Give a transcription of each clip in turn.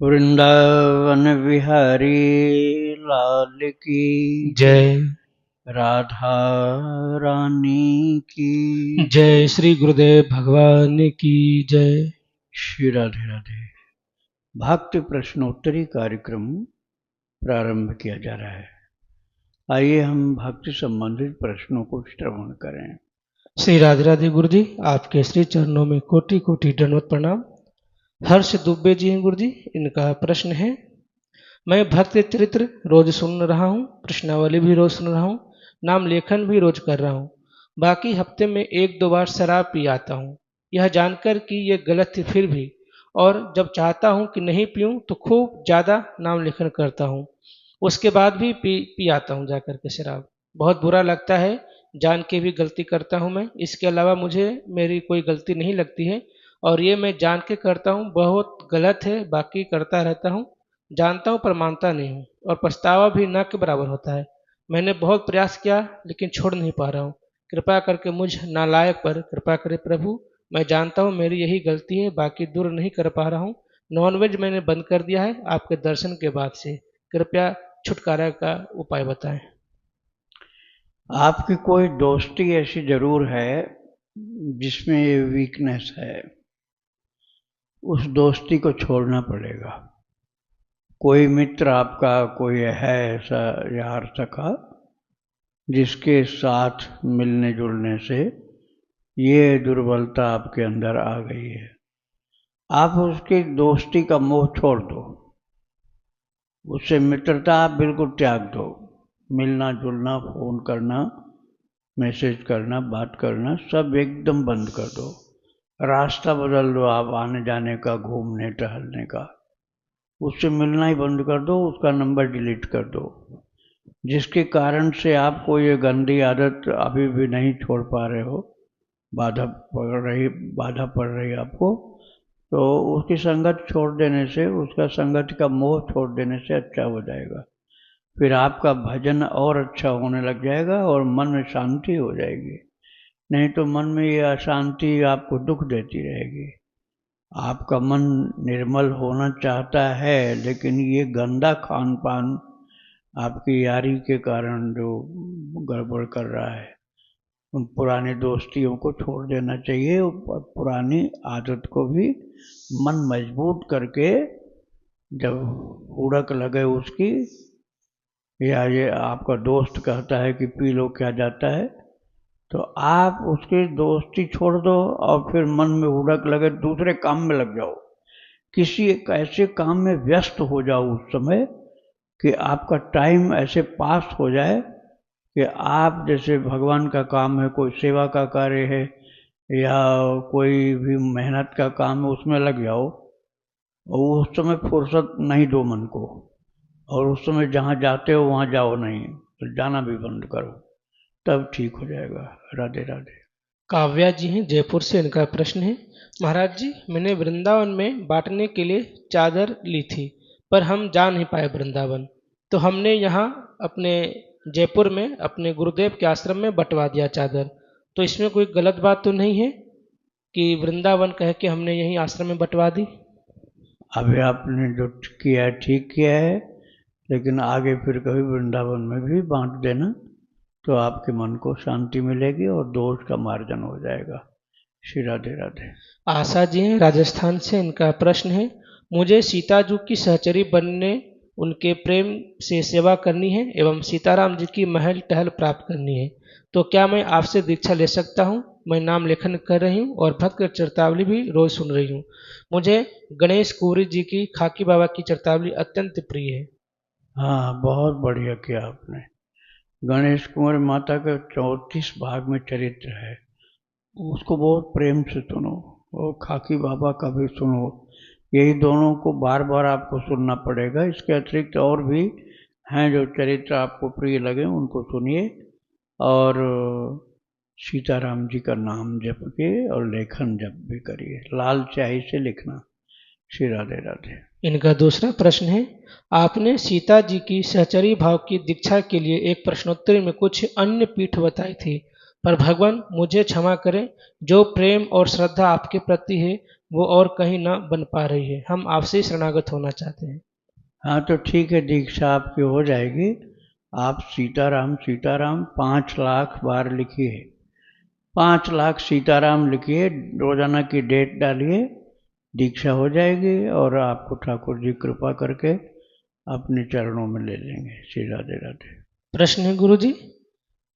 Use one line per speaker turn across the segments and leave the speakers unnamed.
वृंदावन विहारी लाल की
जय।
राधा रानी की
जय श्री गुरुदेव भगवान की जय।
श्री राधे राधे। भक्ति प्रश्नोत्तरी कार्यक्रम प्रारंभ किया जा रहा है। आइए हम भक्ति संबंधित प्रश्नों को श्रवण करें।
श्री राधे राधे गुरु जी, आपके श्री चरणों में कोटि कोटि दंडवत प्रणाम। हर्ष दुबे जी हैं गुरु जी। इनका प्रश्न है, मैं भक्त चरित्र रोज सुन रहा हूँ, प्रश्नावली भी रोज सुन रहा हूँ, नाम लेखन भी रोज कर रहा हूँ, बाकी हफ्ते में 1-2 बार शराब पी आता हूँ। यह जानकर कि ये गलत थी फिर भी, और जब चाहता हूँ कि नहीं पीऊँ तो खूब ज़्यादा नाम लेखन करता हूँ, उसके बाद भी पी आता हूँ जाकर के शराब। बहुत बुरा लगता है, जान के भी गलती करता हूँ मैं। इसके अलावा मुझे मेरी कोई गलती नहीं लगती है, और ये मैं जान के करता हूँ, बहुत गलत है, बाकी करता रहता हूँ। जानता हूँ पर मानता नहीं हूँ, और पछतावा भी न के बराबर होता है। मैंने बहुत प्रयास किया लेकिन छोड़ नहीं पा रहा हूँ। कृपा करके मुझ नालायक पर कृपा करे प्रभु। मैं जानता हूँ मेरी यही गलती है, बाकी दूर नहीं कर पा रहा हूँ। नॉनवेज मैंने बंद कर दिया है आपके दर्शन के बाद से। कृपया छुटकारा का उपाय बताएं।
आपकी कोई दोस्ती ऐसी जरूर है जिसमें ये वीकनेस है, उस दोस्ती को छोड़ना पड़ेगा। कोई मित्र आपका कोई है ऐसा यार सखा जिसके साथ मिलने जुलने से ये दुर्बलता आपके अंदर आ गई है, आप उसकी दोस्ती का मोह छोड़ दो, उससे मित्रता आप बिल्कुल त्याग दो। मिलना जुलना, फोन करना, मैसेज करना, बात करना सब एकदम बंद कर दो। रास्ता बदल दो आप आने जाने का, घूमने टहलने का। उससे मिलना ही बंद कर दो, उसका नंबर डिलीट कर दो। जिसके कारण से आपको ये गंदी आदत अभी भी नहीं छोड़ पा रहे हो, बाधा पड़ रही आपको, तो उसकी संगत छोड़ देने से, उसका संगत का मोह छोड़ देने से अच्छा हो जाएगा। फिर आपका भजन और अच्छा होने लग जाएगा और मन में शांति हो जाएगी। नहीं तो मन में ये अशांति आपको दुख देती रहेगी। आपका मन निर्मल होना चाहता है, लेकिन ये गंदा खान पान आपकी यारी के कारण जो गड़बड़ कर रहा है, उन पुरानी दोस्तियों को छोड़ देना चाहिए और पुरानी आदत को भी मन मजबूत करके, जब हुड़क लगे उसकी, या ये आपका दोस्त कहता है कि पी लो क्या जाता है, तो आप उसकी दोस्ती छोड़ दो और फिर मन में हुड़क लगे दूसरे काम में लग जाओ। किसी एक ऐसे काम में व्यस्त हो जाओ उस समय कि आपका टाइम ऐसे पास हो जाए कि आप, जैसे भगवान का काम है, कोई सेवा का कार्य है या कोई भी मेहनत का काम है, उसमें लग जाओ और उस समय फुर्सत नहीं दो मन को, और उस समय जहाँ जाते हो वहाँ जाओ नहीं, तो जाना भी बंद करो, तब ठीक हो जाएगा। राधे राधे।
काव्या जी हैं जयपुर से। इनका प्रश्न है, महाराज जी मैंने वृंदावन में बांटने के लिए चादर ली थी, पर हम जा नहीं पाए वृंदावन, तो हमने यहाँ अपने जयपुर में अपने गुरुदेव के आश्रम में बंटवा दिया चादर। तो इसमें कोई गलत बात तो नहीं है कि वृंदावन कह के हमने यहीं आश्रम में बंटवा दी?
अभी आपने जो किया है ठीक किया है, लेकिन आगे फिर कभी वृंदावन में भी बांट देना, तो आपके मन को शांति मिलेगी और दोष का मार्जन हो जाएगा। श्री राधे राधे।
आशा जी हैं राजस्थान से। इनका प्रश्न है, मुझे सीताजू की सहचरी बनने, उनके प्रेम से सेवा करनी है एवं सीताराम जी की महल टहल प्राप्त करनी है, तो क्या मैं आपसे दीक्षा ले सकता हूँ? मैं नाम लेखन कर रही हूँ और भक्त चरतावली भी रोज सुन रही हूँ। मुझे गणेश कुंवरी जी की खाकी बाबा की चरतावली अत्यंत प्रिय है।
हाँ, बहुत बढ़िया किया आपने। गणेश कुंवर माता का 34 भाग में चरित्र है, उसको बहुत प्रेम से सुनो, और खाकी बाबा का भी सुनो। यही दोनों को बार बार आपको सुनना पड़ेगा। इसके अतिरिक्त और भी हैं जो चरित्र आपको प्रिय लगे, उनको सुनिए, और सीताराम जी का नाम जपिए और लेखन जप भी करिए, लाल स्याही से लिखना। श्री राधे राधे।
इनका दूसरा प्रश्न है, आपने सीता जी की सहचरी भाव की दीक्षा के लिए एक प्रश्नोत्तरी में कुछ अन्य पीठ बताई थी, पर भगवान मुझे क्षमा करें, जो प्रेम और श्रद्धा आपके प्रति है वो और कहीं न बन पा रही है। हम आपसे ही शरणागत होना चाहते हैं।
हाँ तो ठीक है, दीक्षा आपकी हो जाएगी। आप सीताराम सीताराम 5 लाख बार लिखिए, 5 लाख सीताराम लिखिए, रोजाना की डेट डालिए, दीक्षा हो जाएगी और आपको ठाकुर जी कृपा करके अपने चरणों में ले लेंगे। श्री राधे राधे।
प्रश्न है गुरु जी,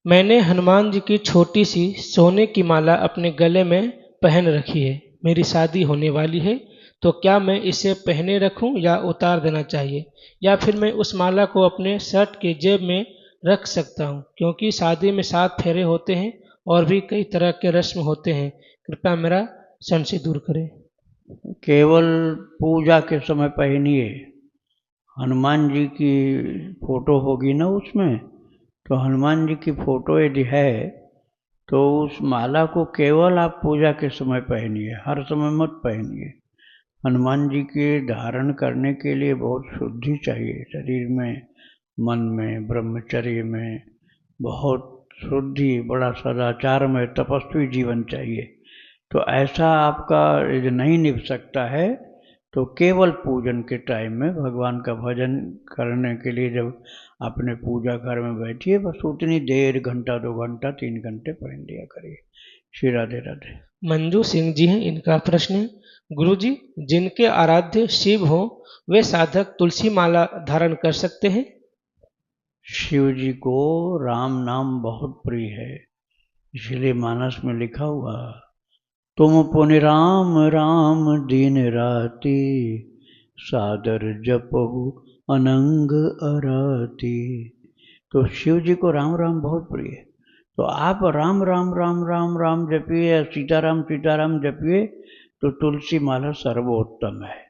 मैंने हनुमान जी की छोटी सी सोने की माला अपने गले में पहन रखी है। मेरी शादी होने वाली है, तो क्या मैं इसे पहने रखूं या उतार देना चाहिए, या फिर मैं उस माला को अपने शर्ट के जेब में रख सकता हूं, क्योंकि शादी में 7 फेरे होते हैं और भी कई तरह के रस्म होते हैं। कृपया मेरा संशय दूर करें।
केवल पूजा के समय पहनिए। हनुमान जी की फोटो होगी ना उसमें, तो हनुमान जी की फोटो यदि है तो उस माला को केवल आप पूजा के समय पहनिए, हर समय मत पहनिए। हनुमान जी के धारण करने के लिए बहुत शुद्धि चाहिए, शरीर में, मन में, ब्रह्मचर्य में बहुत शुद्धि, बड़ा सदाचार में तपस्वी जीवन चाहिए। तो ऐसा आपका यदि नहीं निभ सकता है तो केवल पूजन के टाइम में भगवान का भजन करने के लिए जब अपने पूजा घर में बैठिए, बस उतनी देर, घंटा 2 घंटा 3 घंटे पहन लिया करिए। श्री राधे राधे।
मंजू सिंह जी हैं, इनका प्रश्न है, गुरु जी, जिनके आराध्य शिव हो वे साधक तुलसी माला धारण कर सकते हैं?
शिव जी को राम नाम बहुत प्रिय है, इसलिए मानस में लिखा हुआ, तुम पुनि राम राम दिन राति, सादर जपहु अनंग अराती। तो शिव जी को राम राम बहुत प्रिय है, तो आप राम राम राम राम राम जपिए या सीताराम सीताराम जपिए, तो तुलसी माला सर्वोत्तम है।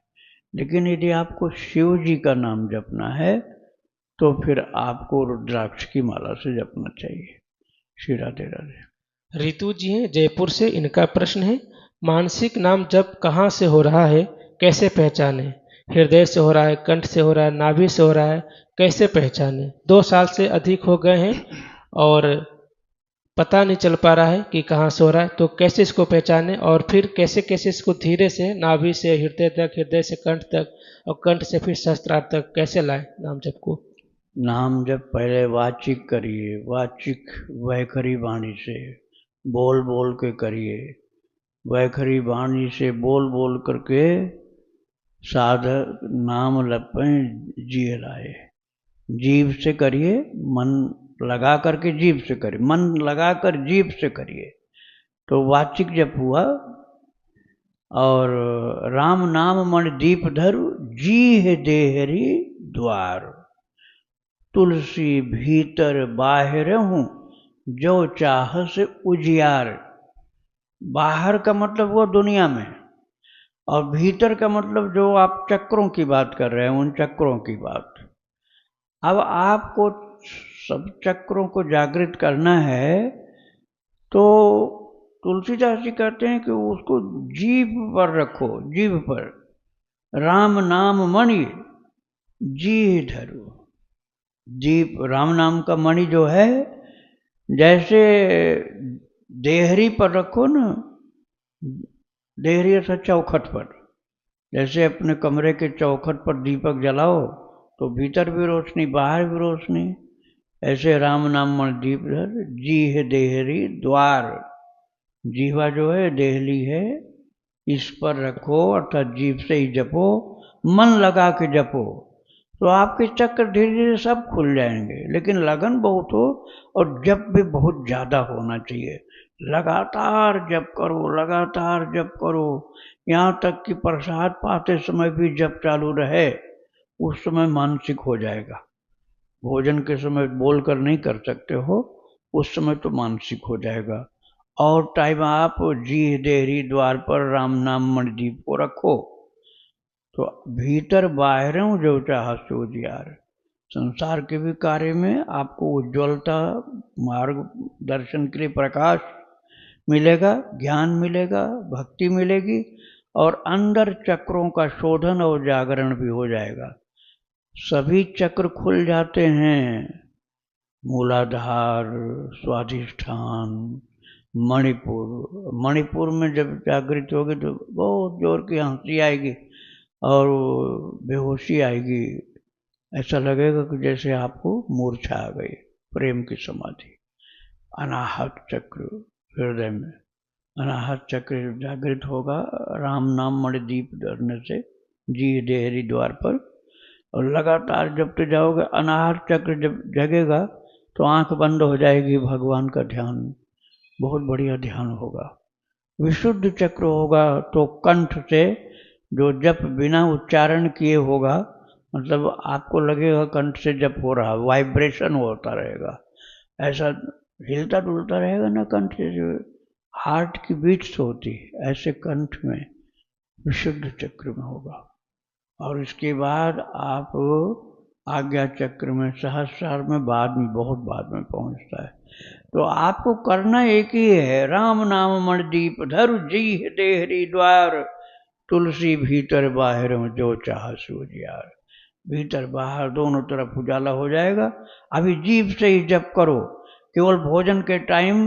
लेकिन यदि आपको शिव जी का नाम जपना है तो फिर आपको रुद्राक्ष की माला से जपना चाहिए। श्री राधे राधे।
रितु जी हैं जयपुर से, इनका प्रश्न है, मानसिक नाम जप कहाँ से हो रहा है, कैसे पहचाने? हृदय से हो रहा है, कंठ से हो रहा है, नाभि से हो रहा है, कैसे पहचाने? 2 साल से अधिक हो गए हैं और पता नहीं चल पा रहा है कि कहाँ से हो रहा है, तो कैसे इसको पहचाने और फिर कैसे कैसे इसको धीरे से नाभि से हृदय तक, हृदय से कंठ तक और कंठ से फिर सहस्त्रार तक कैसे लाए नाम जप को?
नाम जब पहले वाचिक करिए, वाचिक वैखरी वाणी से बोल बोल के करिए, वैखरी वाणी से बोल बोल करके साधक नाम लपें जिए लाए। जीभ से करिए, मन लगा करके जीभ से करिए, मन लगा कर जीभ से करिए, तो वाचिक जप हुआ। और राम नाम मन दीप धरु, जी है देहरी द्वार, तुलसी भीतर बाहर हूँ, जो चाह से उजियार। बाहर का मतलब वो दुनिया में, और भीतर का मतलब जो आप चक्रों की बात कर रहे हैं, उन चक्रों की बात। अब आपको सब चक्रों को जागृत करना है, तो तुलसीदास जी कहते हैं कि उसको जीभ पर रखो, जीभ पर राम नाम मणि जी धरो। जीभ, राम नाम का मणि जो है, जैसे देहरी पर रखो ना, देहरी अर्थात चौखट पर, जैसे अपने कमरे के चौखट पर दीपक जलाओ तो भीतर भी रोशनी बाहर भी रोशनी, ऐसे राम नाम मन दीप धर, जी है देहरी द्वार। जीवा जो है देहली है, इस पर रखो, अर्थात जीभ से ही जपो, मन लगा के जपो, तो आपके चक्र धीरे धीरे सब खुल जाएंगे। लेकिन लगन बहुत हो और जप भी बहुत ज़्यादा होना चाहिए। लगातार जप करो, लगातार जप करो, यहाँ तक कि प्रसाद पाते समय भी जप चालू रहे, उस समय मानसिक हो जाएगा। भोजन के समय बोलकर नहीं कर सकते हो, उस समय तो मानसिक हो जाएगा। और टाइम आप जी देहरी द्वार पर राम नाम मणिदीप को रखो, तो भीतर बाहरों जो चाह सो जियार। संसार के भी कार्य में आपको उज्ज्वलता, मार्गदर्शन के लिए प्रकाश मिलेगा, ज्ञान मिलेगा, भक्ति मिलेगी, और अंदर चक्रों का शोधन और जागरण भी हो जाएगा। सभी चक्र खुल जाते हैं, मूलाधार, स्वाधिष्ठान, मणिपुर, मणिपुर में जब जागृत होगी तो बहुत जोर की हंसी आएगी और बेहोशी आएगी। ऐसा लगेगा कि जैसे आपको मूर्छा आ गई, प्रेम की समाधि। अनाहत चक्र हृदय में, अनाहत चक्र जागृत होगा राम नाम मणिदीप धरने से जी देहरी द्वार पर, और लगातार जपते जाओगे। अनाहत चक्र जब जगेगा तो आंख बंद हो जाएगी, भगवान का ध्यान, बहुत बढ़िया ध्यान होगा। विशुद्ध चक्र होगा तो कंठ से जो जप बिना उच्चारण किए होगा, मतलब आपको लगेगा कंठ से जप हो रहा, वाइब्रेशन होता रहेगा, ऐसा हिलता डुलता रहेगा ना कंठ से, जो हार्ट की बीट्स होती ऐसे कंठ में विशुद्ध चक्र में होगा। और इसके बाद आप आज्ञा चक्र में, सहस्रार में बाद में, बहुत बाद में पहुंचता है। तो आपको करना एक ही है, राम नाम मणदीप धरु जी देहरी द्वार, तुलसी भीतर बाहर में जो चाह सूझियार। भीतर बाहर दोनों तरफ उजाला हो जाएगा। अभी जीभ से ही जप करो, केवल भोजन के टाइम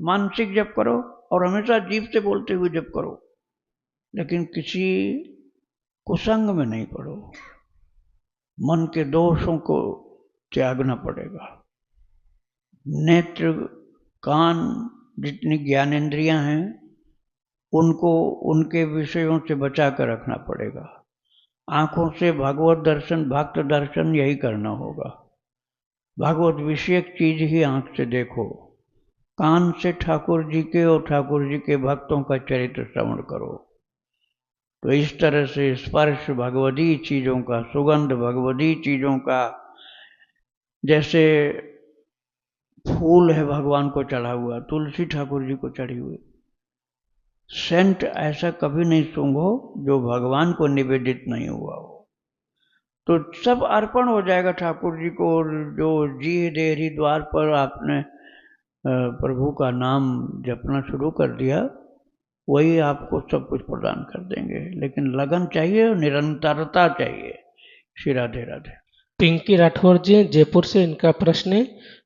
मानसिक जप करो और हमेशा जीभ से बोलते हुए जप करो, लेकिन किसी कुसंग में नहीं पड़ो। मन के दोषों को त्यागना पड़ेगा। नेत्र, कान, जितनी ज्ञानेंद्रियां हैं उनको उनके विषयों से बचा कर रखना पड़ेगा। आंखों से भगवत दर्शन, भक्त दर्शन यही करना होगा। भगवत विषयक चीज ही आंख से देखो। कान से ठाकुर जी के और ठाकुर जी के भक्तों का चरित्र श्रवण करो। तो इस तरह से स्पर्श भगवदी चीजों का, सुगंध भगवदी चीजों का, जैसे फूल है भगवान को चढ़ा हुआ, तुलसी ठाकुर जी को चढ़ी हुई, सेंट ऐसा कभी नहीं सूंघो जो भगवान को निवेदित नहीं हुआ हो। तो सब अर्पण हो जाएगा ठाकुर जी को। जो जी देहरी द्वार पर आपने प्रभु का नाम जपना शुरू कर दिया, वही आपको सब कुछ प्रदान कर देंगे। लेकिन लगन चाहिए और निरंतरता चाहिए। श्री राधे राधे।
पिंकी राठौर जी जयपुर से, इनका प्रश्न है,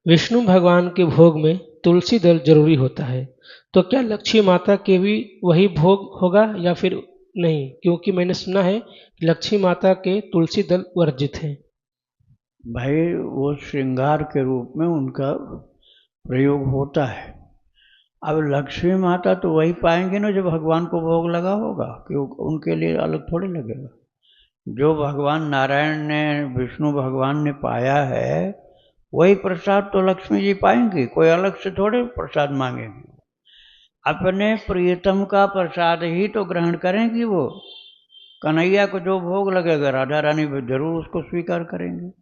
विष्णु भगवान के भोग में तुलसी दल जरूरी होता है, तो क्या लक्ष्मी माता के भी वही भोग होगा या फिर नहीं? क्योंकि मैंने सुना है कि लक्ष्मी माता के तुलसी दल वर्जित हैं।
भाई वो श्रृंगार के रूप में उनका प्रयोग होता है। अब लक्ष्मी माता तो वही पाएंगे ना जो भगवान को भोग लगा होगा, कि उनके लिए अलग थोड़ी लगेगा। जो भगवान नारायण ने, विष्णु भगवान ने पाया है, वही प्रसाद तो लक्ष्मी जी पाएंगी, कोई अलग से थोड़े प्रसाद मांगेंगी। अपने प्रियतम का प्रसाद ही तो ग्रहण करेंगी वो। कन्हैया को जो भोग लगेगा राधा रानी जरूर उसको स्वीकार करेंगे।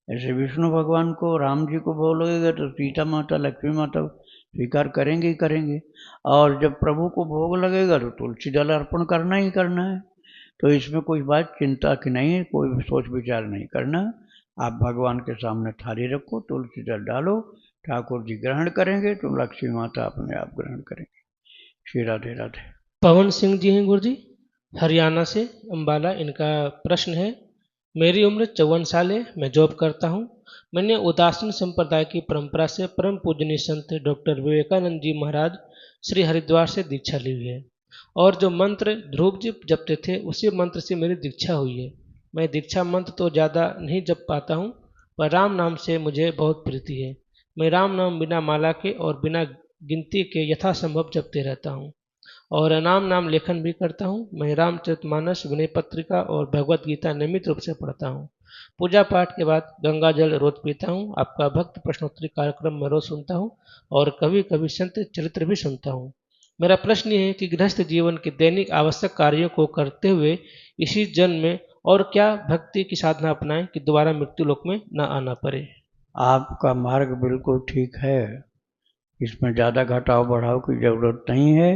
ऐसे विष्णु भगवान को, राम जी को भोग लगेगा तो सीता माता, लक्ष्मी माता स्वीकार करेंगे ही करेंगे। और जब प्रभु को भोग लगेगा तो तुलसी दल अर्पण करना ही करना है। तो इसमें कोई बात चिंता की नहीं है, कोई भी सोच विचार नहीं करना। आप भगवान के सामने थाली रखो, तुलसी दल डालो, ठाकुर जी ग्रहण करेंगे तो लक्ष्मी माता अपने आप ग्रहण करेंगे। श्री राधे राधे।
पवन सिंह जी हैं गुरु जी, हरियाणा से, अम्बाला। इनका प्रश्न है, मेरी उम्र 54 साल है, मैं जॉब करता हूँ। मैंने उदासीन संप्रदाय की परंपरा से परम पूजनीय संत डॉक्टर विवेकानंद जी महाराज श्री हरिद्वार से दीक्षा ली हुई है, और जो मंत्र ध्रुव जी जपते थे उसी मंत्र से मेरी दीक्षा हुई है। मैं दीक्षा मंत्र तो ज़्यादा नहीं जप पाता हूँ, पर राम नाम से मुझे बहुत प्रीति है। मैं राम नाम बिना माला के और बिना गिनती के यथासंभव जपते रहता हूँ, और नाम लेखन भी करता हूँ। मैं रामचरितमानस, विनय पत्रिका और भगवत गीता नियमित रूप से पढ़ता हूँ। पूजा पाठ के बाद गंगा जल रोज पीता हूँ। आपका भक्त प्रश्नोत्तरी कार्यक्रम में रोज सुनता हूँ और कभी कभी संत चरित्र भी सुनता हूँ। मेरा प्रश्न ये है कि गृहस्थ जीवन के दैनिक आवश्यक कार्यों को करते हुए इसी जन्म में और क्या भक्ति की साधना अपनाएं कि दोबारा मृत्यु लोक में न आना पड़े?
आपका मार्ग बिल्कुल ठीक है, इसमें ज़्यादा घटाव बढ़ाव की जरूरत नहीं है।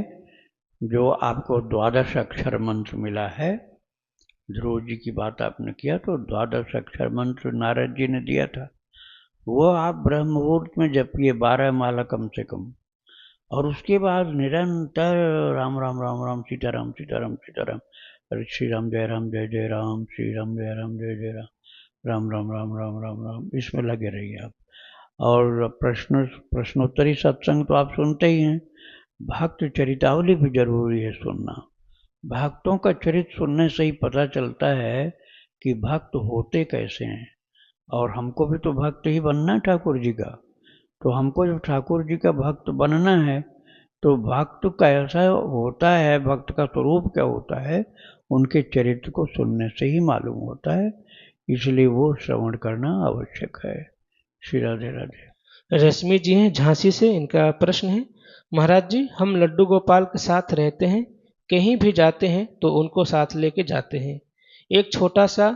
जो आपको द्वादश अक्षर मंत्र मिला है, ध्रुव जी की बात आपने किया, तो द्वादश अक्षर मंत्र नारद जी ने दिया था, वो आप ब्रह्म मुहूर्त में जपिए 12 माला कम से कम। और उसके बाद निरंतर राम राम राम राम, सीताराम सीताराम सीताराम, अरे श्री राम जय जय राम, श्री राम जय जय राम, राम राम राम राम राम राम, इसमें लगे रहिए आप। और प्रश्नोत्तरी सत्संग तो आप सुनते ही हैं। भक्त चरितावली भी जरूरी है सुनना। भक्तों का चरित्र सुनने से ही पता चलता है कि भक्त होते कैसे हैं। और हमको भी तो भक्त ही बनना है ठाकुर जी का। तो हमको जब ठाकुर जी का भक्त बनना है तो भक्त कैसा होता है, भक्त का स्वरूप क्या होता है, उनके चरित्र को सुनने से ही मालूम होता है। इसलिए वो श्रवण करना आवश्यक है। श्री राधे राधे।
रश्मि जी हैं झांसी से, इनका प्रश्न है, महाराज जी हम लड्डू गोपाल के साथ रहते हैं, कहीं भी जाते हैं तो उनको साथ लेके जाते हैं। एक छोटा सा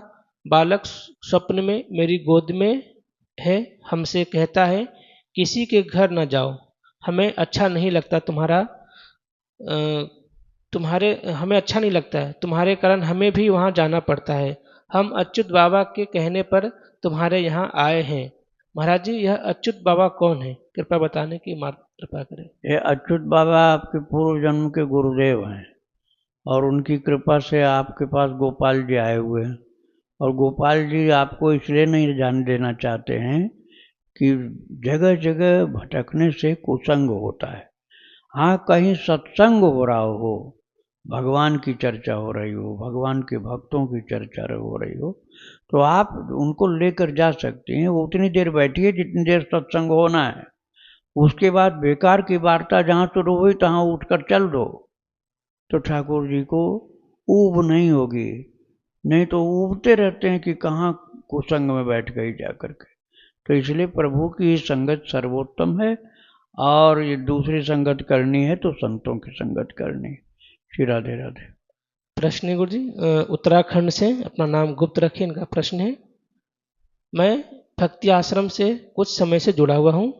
बालक स्वप्न में मेरी गोद में है, हमसे कहता है किसी के घर न जाओ, हमें अच्छा नहीं लगता हमें अच्छा नहीं लगता है, तुम्हारे कारण हमें भी वहाँ जाना पड़ता है। हम अच्युत बाबा के कहने पर तुम्हारे यहाँ आए हैं। महाराज जी यह अच्युत बाबा कौन है, कृपया बताने की कृपा करें।
ये अच्युत बाबा आपके पूर्व जन्म के गुरुदेव हैं और उनकी कृपा से आपके पास गोपाल जी आए हुए हैं। और गोपाल जी आपको इसलिए नहीं जान देना चाहते हैं कि जगह जगह भटकने से कुसंग होता है। हाँ, कहीं सत्संग हो रहा हो, भगवान की चर्चा हो रही हो, भगवान के भक्तों की चर्चा हो रही हो, तो आप उनको लेकर जा सकते हैं। वो उतनी देर बैठिए जितनी देर सत्संग होना है। उसके बाद बेकार की वार्ता जहाँ शुरू हुई तहाँ उठकर चल दो तो ठाकुर जी को ऊब नहीं होगी। नहीं तो ऊबते रहते हैं कि कहाँ कुसंग में बैठ गई जा करके। तो इसलिए प्रभु की संगत सर्वोत्तम है और ये दूसरी संगत करनी है तो संतों की संगत करनी। श्री राधे राधे।
प्रश्न है गुरु जी, उत्तराखंड से, अपना नाम गुप्त रखे, इनका प्रश्न है, मैं भक्ति आश्रम से कुछ समय से जुड़ा हुआ हूँ।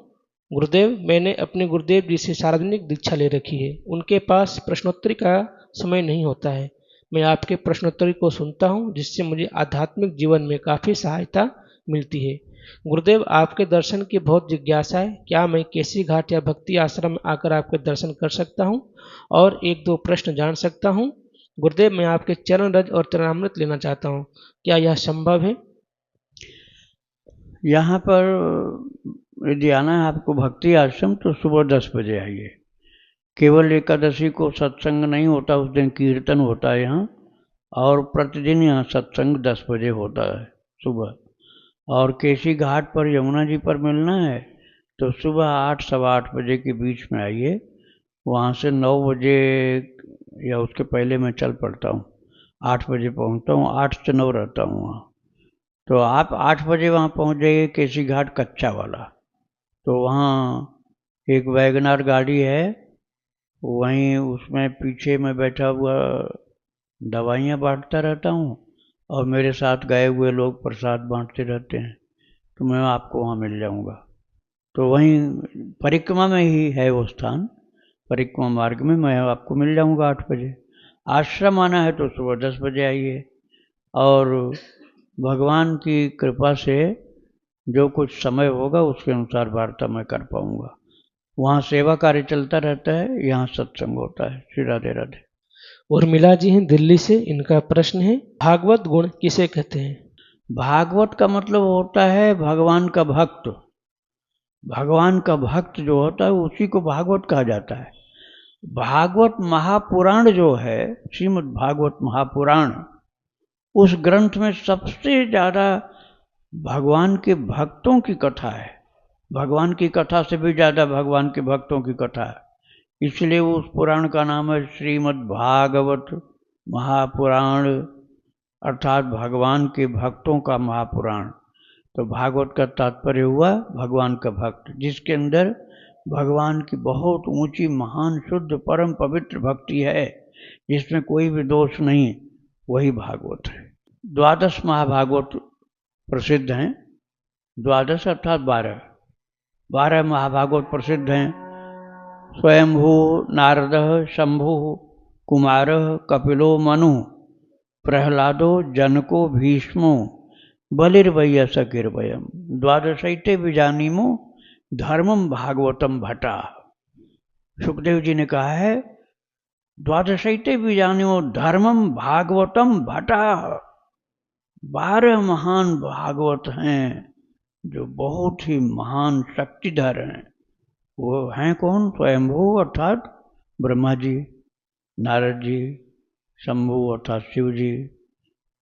गुरुदेव, मैंने अपने गुरुदेव जी से सार्वजनिक दीक्षा ले रखी है। उनके पास प्रश्नोत्तरी का समय नहीं होता है। मैं आपके प्रश्नोत्तरी को सुनता हूँ जिससे मुझे आध्यात्मिक जीवन में काफ़ी सहायता मिलती है। गुरुदेव, आपके दर्शन की बहुत जिज्ञासा है, क्या मैं केसी घाट या भक्ति आश्रम में आकर आपके दर्शन कर सकता हूँ और एक दो प्रश्न जान सकता हूँ? गुरुदेव, मैं आपके चरण रज और चरणामृत लेना चाहता हूँ, क्या यह संभव है?
यहाँ पर यदि आना है आपको भक्ति आश्रम तो सुबह 10 बजे आइए। केवल एकादशी को सत्संग नहीं होता, उस दिन कीर्तन होता है यहाँ। और प्रतिदिन यहाँ सत्संग 10 बजे होता है सुबह। और केसी घाट पर यमुना जी पर मिलना है तो सुबह 8 सवा 8 बजे के बीच में आइए। वहाँ से 9 बजे या उसके पहले मैं चल पड़ता हूँ, 8 बजे पहुँचता हूँ, 8 से 9 रहता हूँ वहाँ। तो आप 8 बजे वहाँ पहुँच जाइए केसी घाट कच्चा वाला। तो वहाँ एक वैगनार गाड़ी है, वहीं उसमें पीछे मैं बैठा हुआ दवाइयाँ बांटता रहता हूँ और मेरे साथ गए हुए लोग प्रसाद बांटते रहते हैं। तो मैं आपको वहाँ मिल जाऊँगा। तो वहीं परिक्रमा में ही है वो स्थान, परिक्रमा मार्ग में मैं आपको मिल जाऊँगा 8 बजे। आश्रम आना है तो सुबह 10 बजे आइए। और भगवान की कृपा से जो कुछ समय होगा उसके अनुसार वार्ता मैं कर पाऊँगा। वहाँ सेवा कार्य चलता रहता है, यहाँ सत्संग होता है। श्री राधे राधे।
उर्मिला जी हैं दिल्ली से, इनका प्रश्न है, भागवत गुण किसे कहते हैं?
भागवत का मतलब होता है भगवान का भक्त। भगवान का भक्त जो होता है उसी को भागवत कहा जाता है। भागवत महापुराण जो है, श्रीमद् भागवत महापुराण, उस ग्रंथ में सबसे ज़्यादा भगवान के भक्तों की कथा है। भगवान की कथा से भी ज़्यादा भगवान के भक्तों की कथा है। इसलिए उस पुराण का नाम है श्रीमद् भागवत महापुराण, अर्थात भगवान के भक्तों का महापुराण। तो भागवत का तात्पर्य हुआ भगवान का भक्त, जिसके अंदर भगवान की बहुत ऊंची महान शुद्ध परम पवित्र भक्ति है, जिसमें कोई भी दोष नहीं, वही भागवत है। 12 महाभागवत प्रसिद्ध हैं। 12 अर्थात 12 महाभागवत प्रसिद्ध हैं। स्वयंभू नारद शंभु कुमार कपिलो मनु प्रहलादो जनको भीष्मो बलिर्वयस कीर्वयम 12 बीजानीमो धर्मम भागवतम भटा। सुखदेव जी ने कहा है 12 बीजानीमो धर्मम भागवतम भटा। 12 महान भागवत हैं जो बहुत ही महान शक्तिधर हैं। वो हैं कौन? स्वयंभू अर्थात ब्रह्मा जी, नारद जी, शंभु अर्थात शिव जी,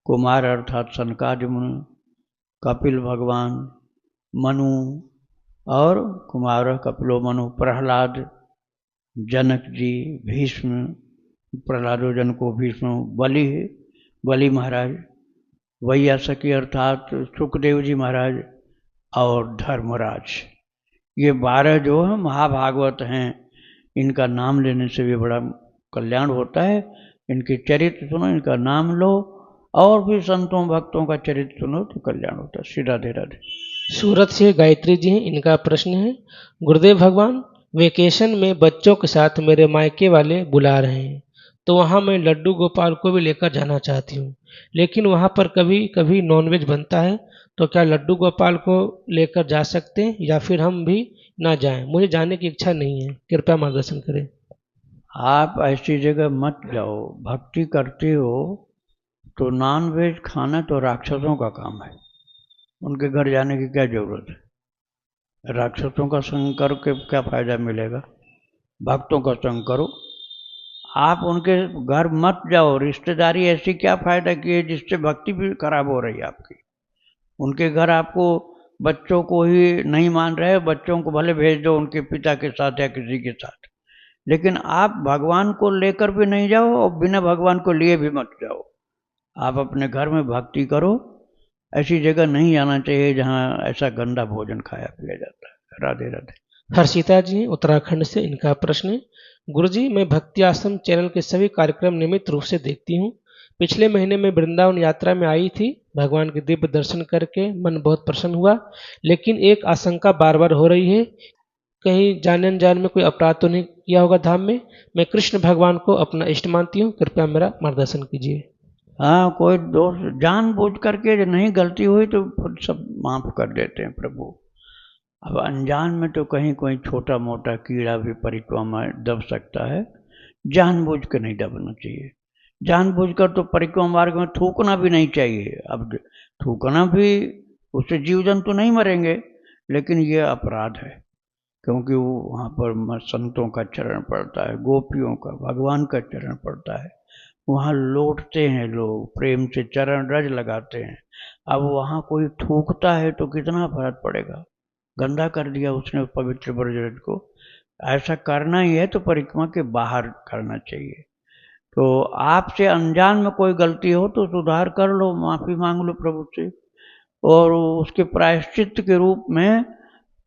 कुमार अर्थात सनकादि मुनि, कपिल भगवान, मनु और कुमार कपिलो मनु, प्रहलाद, जनक जी, भीष्म, प्रहलादो जनको भीष्म, बलि महाराज, वैयासकी अर्थात सुखदेव जी महाराज और धर्मराज। ये 12 जो है महाभागवत हैं। इनका नाम लेने से भी बड़ा कल्याण होता है। इनके चरित्र सुनो, इनका नाम लो, और भी संतों भक्तों का चरित्र सुनो तो कल्याण होता है। श्री राधे राधे।
सूरत से गायत्री जी हैं, इनका प्रश्न है, गुरुदेव भगवान, वेकेशन में बच्चों के साथ मेरे मायके वाले बुला रहे हैं, तो वहाँ मैं लड्डू गोपाल को भी लेकर जाना चाहती हूँ, लेकिन वहाँ पर कभी कभी नॉनवेज बनता है, तो क्या लड्डू गोपाल को लेकर जा सकते हैं या फिर हम भी ना जाएं? मुझे जाने की इच्छा नहीं है, कृपया मार्गदर्शन करें।
आप ऐसी जगह मत जाओ। भक्ति करते हो तो नॉन वेज खाना तो राक्षसों का काम है। उनके घर जाने की क्या जरूरत है? राक्षसों का संग करके क्या फायदा मिलेगा? भक्तों का संग करो। आप उनके घर मत जाओ। रिश्तेदारी ऐसी क्या फायदा की है जिससे भक्ति भी खराब हो रही है आपकी? उनके घर आपको बच्चों को ही नहीं मान रहे, बच्चों को भले भेज दो उनके पिता के साथ या किसी के साथ, लेकिन आप भगवान को लेकर भी नहीं जाओ और बिना भगवान को लिए भी मत जाओ। आप अपने घर में भक्ति करो। ऐसी जगह नहीं जाना चाहिए जहाँ ऐसा गंदा भोजन खाया पिया जाता है। राधे राधे।
हर्षिता जी उत्तराखंड से, इनका प्रश्न है, गुरुजी, मैं भक्ति आश्रम चैनल के सभी कार्यक्रम नियमित रूप से देखती हूँ। पिछले महीने में वृंदावन यात्रा में आई थी, भगवान के दिव्य दर्शन करके मन बहुत प्रसन्न हुआ, लेकिन एक आशंका बार बार हो रही है, कहीं जाने अनजान में कोई अपराध तो नहीं किया होगा धाम में। मैं कृष्ण भगवान को अपना इष्ट मानती हूँ, कृपया मेरा मार्गदर्शन कीजिए।
हाँ, कोई दोष जानबूझ करके जो नहीं गलती हुई तो फिर सब माफ कर देते हैं प्रभु। अब अनजान में तो कहीं कोई छोटा मोटा कीड़ा भी परिक्रमा में दब सकता है। जानबूझ के नहीं दबना चाहिए। जानबूझकर तो परिक्रमा मार्ग में थूकना भी नहीं चाहिए। अब थूकना भी, उससे जीव जंतु नहीं मरेंगे, लेकिन ये अपराध है, क्योंकि वो वहाँ पर संतों का चरण पड़ता है, गोपियों का, भगवान का चरण पड़ता है। वहाँ लौटते हैं लोग, प्रेम से चरण रज लगाते हैं। अब वहाँ कोई थूकता है तो कितना फर्क पड़ेगा? गंदा कर दिया उसने पवित्र ब्रजरज को। ऐसा करना ही है तो परिक्रमा के बाहर करना चाहिए। तो आपसे अनजान में कोई गलती हो तो सुधार कर लो, माफ़ी मांग लो प्रभु से, और उसके प्रायश्चित के रूप में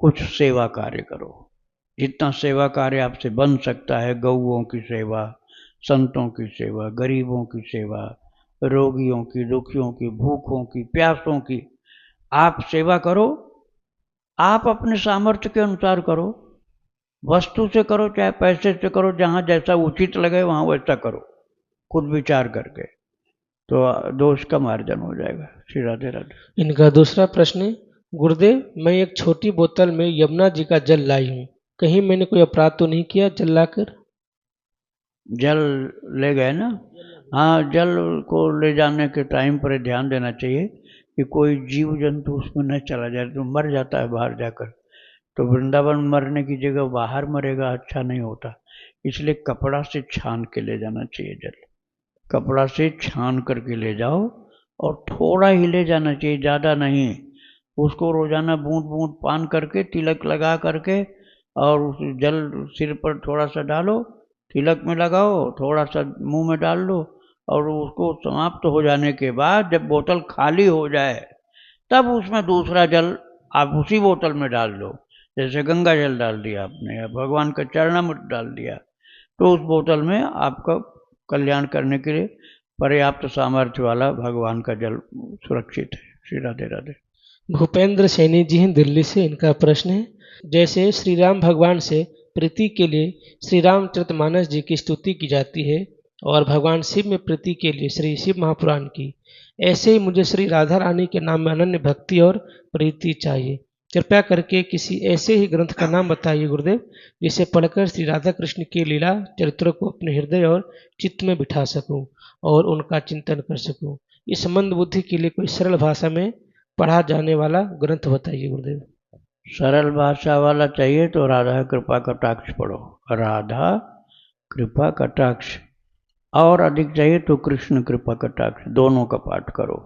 कुछ सेवा कार्य करो। जितना सेवा कार्य आपसे बन सकता है, गौओं की सेवा, संतों की सेवा, गरीबों की सेवा, रोगियों की, दुखियों की, भूखों की, प्यासों की, आप सेवा करो। आप अपने सामर्थ्य के अनुसार करो। वस्तु से करो चाहे पैसे से करो, जहाँ जैसा उचित लगे वहाँ वैसा करो, खुद विचार करके, तो दोष का मार्जन हो जाएगा। श्री राधे राधे।
इनका दूसरा प्रश्न है, गुरुदेव, मैं एक छोटी बोतल में यमुना जी का जल लाई हूँ, कहीं मैंने कोई अपराध तो नहीं किया जल लाकर?
जल ले गए ना? हाँ, जल को ले जाने के टाइम पर ध्यान देना चाहिए कि कोई जीव जंतु उसमें न चला जाए, तो मर जाता है बाहर जाकर। तो वृंदावन मरने की जगह बाहर मरेगा, अच्छा नहीं होता। इसलिए कपड़ा से छान के ले जाना चाहिए जल। कपड़ा से छान करके ले जाओ, और थोड़ा ही ले जाना चाहिए, ज़्यादा नहीं। उसको रोजाना बूंद बूंद पान करके, तिलक लगा करके, और उस जल सिर पर थोड़ा सा डालो, तिलक में लगाओ, थोड़ा सा मुंह में डाल लो, और उसको समाप्त हो जाने के बाद जब बोतल खाली हो जाए तब उसमें दूसरा जल आप उसी बोतल में डाल लो। जैसे गंगा जल डाल दिया आपने या भगवान का चरणामृत डाल दिया, तो उस बोतल में आपका कल्याण करने के लिए पर्याप्त सामर्थ्य वाला भगवान का जल सुरक्षित है। श्री राधे राधे।
भूपेंद्र सैनी जी हैं दिल्ली से, इनका प्रश्न है, जैसे श्री राम भगवान से प्रीति के लिए श्री रामचरितमानस जी की स्तुति की जाती है और भगवान शिव में प्रीति के लिए श्री शिव महापुराण की, ऐसे ही मुझे श्री राधा रानी के नाम में अनन्य भक्ति और प्रीति चाहिए। कृपया करके किसी ऐसे ही ग्रंथ का नाम बताइए गुरुदेव, जिसे पढ़कर श्री राधा कृष्ण की लीला चरित्रों को अपने हृदय और चित्त में बिठा सकूं और उनका चिंतन कर सकूं। इस मंद बुद्धि के लिए कोई सरल भाषा में पढ़ा जाने वाला ग्रंथ बताइए गुरुदेव।
सरल भाषा वाला चाहिए तो राधा कृपा कटाक्ष पढ़ो, राधा कृपा कटाक्ष। और अधिक चाहिए तो कृष्ण कृपा कटाक्ष, दोनों का पाठ करो।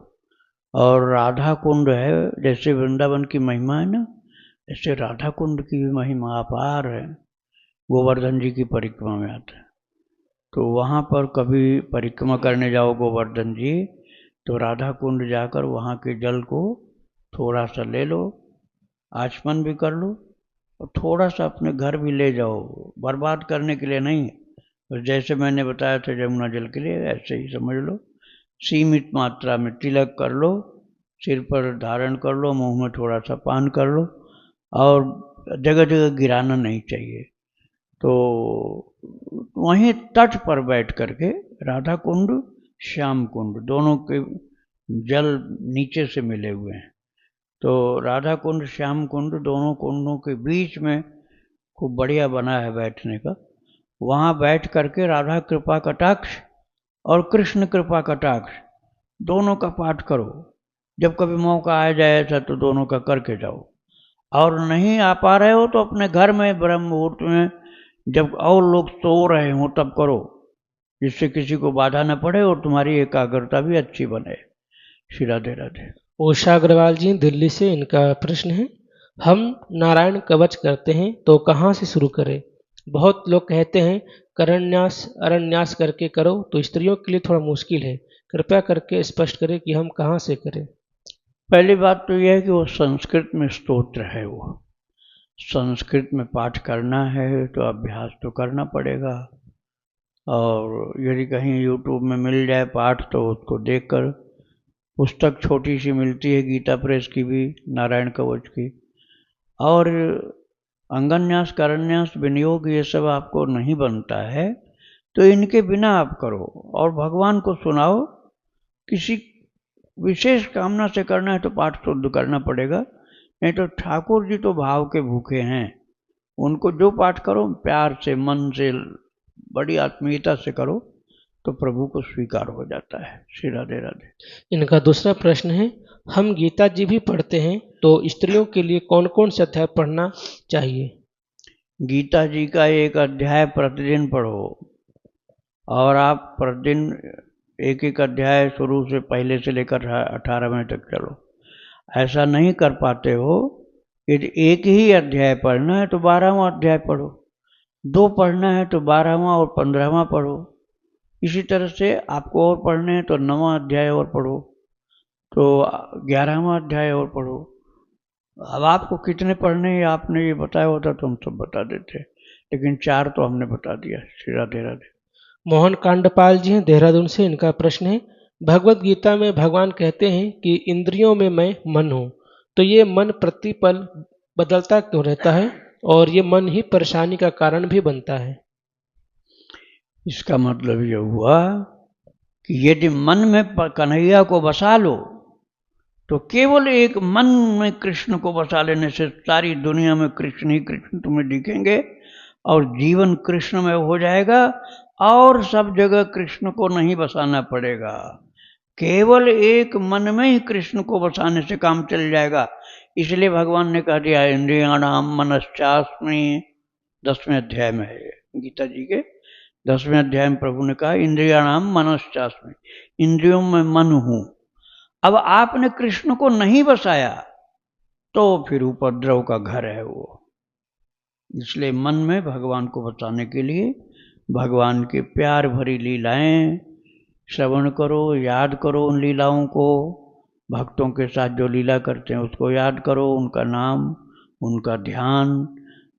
और राधा कुंड है, जैसे वृंदावन की महिमा है ना, ऐसे राधा कुंड की भी महिमा अपार है। गोवर्धन जी की परिक्रमा में आता है, तो वहाँ पर कभी परिक्रमा करने जाओ गोवर्धन जी, तो राधा कुंड जाकर वहाँ के जल को थोड़ा सा ले लो, आचमन भी कर लो, और थोड़ा सा अपने घर भी ले जाओ, बर्बाद करने के लिए नहीं। तो जैसे मैंने बताया था यमुना जल के लिए, ऐसे ही समझ लो। सीमित मात्रा में तिलक कर लो, सिर पर धारण कर लो, मुंह में थोड़ा सा पान कर लो, और जगह जगह गिराना नहीं चाहिए। तो वहीं तट पर बैठ करके राधा कुंड श्याम कुंड दोनों के जल नीचे से मिले हुए हैं, तो राधा कुंड श्याम कुंड दोनों कुंडों के बीच में खूब बढ़िया बना है बैठने का। वहाँ बैठ करके राधा कृपा कटाक्ष और कृष्ण कृपा कटाक्ष दोनों का पाठ करो। जब कभी मौका आ जाए ऐसा तो दोनों का करके जाओ, और नहीं आ पा रहे हो तो अपने घर में ब्रह्म मुहूर्त में जब और लोग सो रहे हों तब करो, जिससे किसी को बाधा न पड़े और तुम्हारी एकाग्रता भी अच्छी बने। श्री राधे राधे।
उषा अग्रवाल जी दिल्ली से, इनका प्रश्न है, हम नारायण कवच करते हैं तो कहाँ से शुरू करें? बहुत लोग कहते हैं करन्यास अरण्यास करके करो, तो स्त्रियों के लिए थोड़ा मुश्किल है, कृपया करके स्पष्ट करें कि हम कहाँ से करें।
पहली बात तो यह है कि वो संस्कृत में स्तोत्र है, वो संस्कृत में पाठ करना है तो अभ्यास तो करना पड़ेगा। और यदि कहीं यूट्यूब में मिल जाए पाठ तो उसको देखकर, पुस्तक छोटी सी मिलती है गीता प्रेस की भी, नारायण कवच की। और अंगन्यास करन्यास विनियोग ये सब आपको नहीं बनता है तो इनके बिना आप करो और भगवान को सुनाओ। किसी विशेष कामना से करना है तो पाठ शुद्ध करना पड़ेगा, नहीं तो ठाकुर जी तो भाव के भूखे हैं, उनको जो पाठ करो प्यार से मन से बड़ी आत्मीयता से करो तो प्रभु को स्वीकार हो जाता है। श्री राधे राधे।
इनका दूसरा प्रश्न है, हम गीता जी भी पढ़ते हैं तो स्त्रियों के लिए कौन कौन से अध्याय पढ़ना चाहिए?
गीता जी का एक अध्याय प्रतिदिन पढ़ो, और आप प्रतिदिन एक एक अध्याय शुरू से पहले से लेकर 18वें तक चलो। ऐसा नहीं कर पाते हो, यदि एक ही अध्याय पढ़ना है तो 12वां अध्याय पढ़ो, 2 पढ़ना है तो 12वां और 15वां पढ़ो। इसी तरह से आपको और पढ़ने हैं तो 9वां अध्याय और पढ़ो, तो 11वां अध्याय और पढ़ो। अब आपको कितने पढ़ने हैं आपने ये बताया होता तो हम सब बता देते, लेकिन 4 तो हमने बता दिया। श्री राधे राधे।
मोहन कांडपाल जी हैं देहरादून से, इनका प्रश्न है, भगवत गीता में भगवान कहते हैं कि इंद्रियों में मैं मन हूँ, तो ये मन प्रतिपल बदलता क्यों रहता है और ये मन ही परेशानी का कारण भी बनता है?
इसका मतलब ये हुआ कि यदि मन में कन्हैया को बसा लो तो केवल एक मन में कृष्ण को बसा लेने से सारी दुनिया में कृष्ण ही कृष्ण तुम्हें दिखेंगे और जीवन कृष्ण में हो जाएगा, और सब जगह कृष्ण को नहीं बसाना पड़ेगा। केवल एक मन में ही कृष्ण को बसाने से काम चल जाएगा। इसलिए भगवान ने कह दिया इंद्रियाणाम मनश्चास्मि, 10वें अध्याय में है गीता जी के 10वें अध्याय में प्रभु ने कहा इंद्रियाणाम मनश्चास्मि, इंद्रियों में मन हूं। अब आपने कृष्ण को नहीं बसाया तो फिर उपद्रव का घर है वो। इसलिए मन में भगवान को बसाने के लिए भगवान के प्यार भरी लीलाएं श्रवण करो, याद करो उन लीलाओं को, भक्तों के साथ जो लीला करते हैं उसको याद करो, उनका नाम उनका ध्यान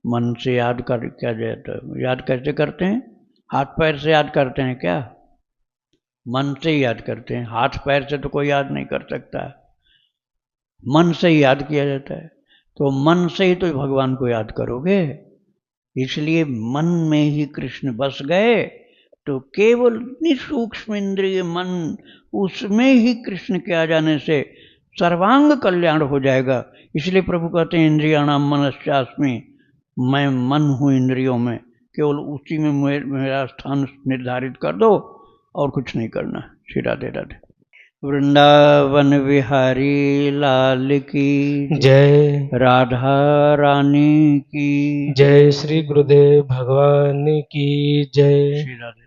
मन से याद कर। क्या जाता है याद कैसे करते हैं? हाथ पैर से याद करते हैं क्या? मन से ही याद करते हैं। हाथ पैर से तो कोई याद नहीं कर सकता, मन से ही याद किया जाता है। तो मन से ही तो भगवान को याद करोगे। इसलिए मन में ही कृष्ण बस गए तो केवल निसूक्ष्म इंद्रिय मन, उसमें ही कृष्ण के आ जाने से सर्वांग कल्याण हो जाएगा। इसलिए प्रभु कहते हैं इंद्रियाणाम मनश्चास्मि, मैं मन हूँ इंद्रियों में, केवल उसी में मेरा स्थान निर्धारित कर दो और कुछ नहीं करना। श्री राधे राधे। वृंदावन बिहारी लाल की
जय।
राधा रानी की
जय श्री गुरुदेव भगवान की जय।
श्री राधे।